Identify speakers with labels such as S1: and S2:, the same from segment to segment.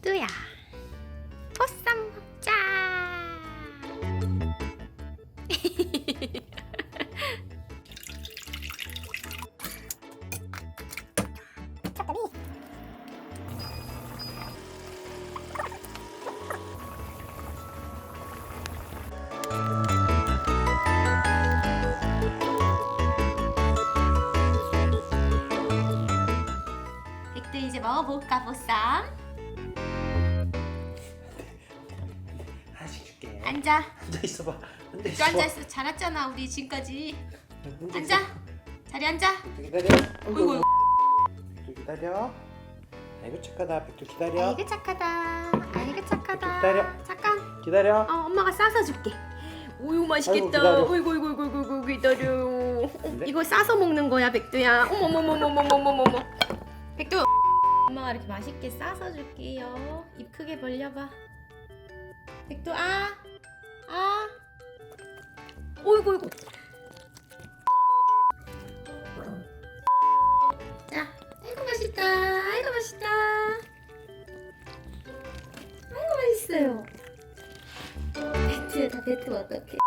S1: 백두야, 보쌈 먹자. 백두 이제 먹어볼까 보쌈?
S2: 하나씩 줄게.
S1: 앉아.
S2: 앉아 있어봐. 앉아
S1: 또
S2: 있어.
S1: 앉아있어. 잘했잖아 우리 지금까지. 앉아. 자리 앉아.
S2: 백두 기다려.
S1: 어이구.
S2: 백두 기다려. 아이고 착하다. 백두 기다려.
S1: 아이고 착하다. 아이고 착하다.
S2: 기다려.
S1: 잠깐.
S2: 기다려.
S1: 엄마가 싸서 줄게. 오유 맛있겠다.
S2: 기다려.
S1: 어이구 기다려.
S2: 근데?
S1: 이거 싸서 먹는 거야 백두야. 어머머머머머머머머. 백두. 엄마가 이렇게 맛있게 싸서 줄게요. 입 크게 벌려봐. 백두 어이구. 자, 아이고 맛있다. 아이고 맛있다. 아이고 맛있어요. 백두야 다 뱉으면 어떡해.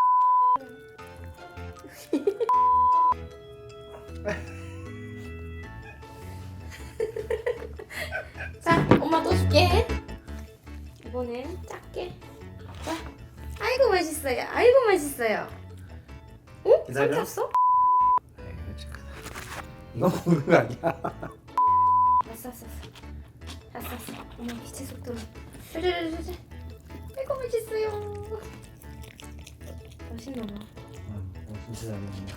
S1: 자, 엄마 또 줄게. 이번엔 작게. 자, 아이고 맛있어요. 아이고 맛있어요. 어?
S2: 기다려.
S1: 삼켰어?
S2: 아이고 착하다. 이거 먹는 거 아니야?
S1: 알았어. 엄마 빛의 속도로. 자자자자. 아이고 맛있어요. 맛있나 봐.
S2: 진짜 잘 먹는다.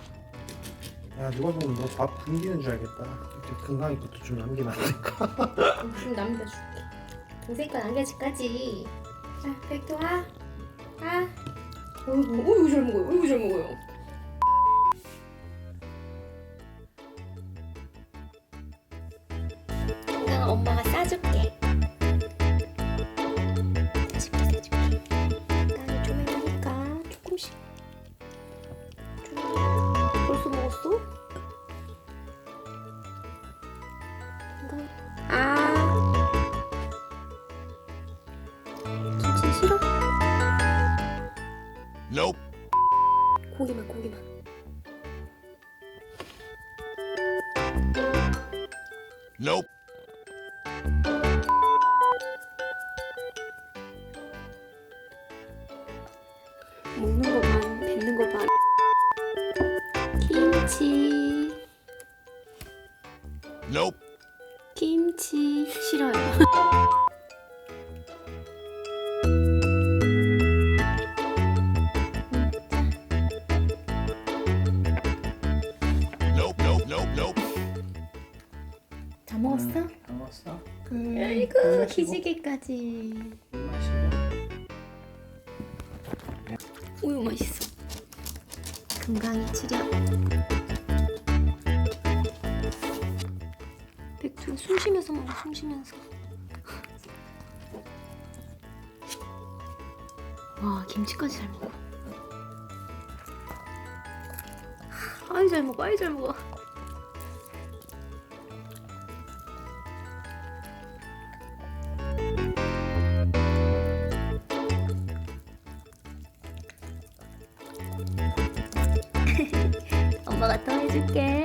S2: 야 누가 보면 너 밥 굶기는 줄 알겠다. 이렇게 건강이 것도 좀 남기면 안 될까?
S1: 좀 남겨줄게. 동생 거 남겨줄까지. 자, 백두 어이구 잘 먹어요. 건강아 엄마가 싸줄게. 싸줄게. 건강이 조명하니까 조금씩. 벌써 먹었어? 김치 싫어?
S3: Nope.
S1: 고기만.
S3: Nope.
S1: 먹는 거 반, 뱉는 거 반. 김치.
S3: Nope.
S1: 김치 싫어요.
S3: Nope.
S1: 다 먹었어?
S2: 다 먹었어?
S1: 아이고 기지개까지. 우유 맛있어. 금강이 치료. 백두 숨 쉬면서 먹어. 숨 쉬면서. 와 김치까지 잘 먹어. 아이 잘 먹어. 엄마가 더 해줄게.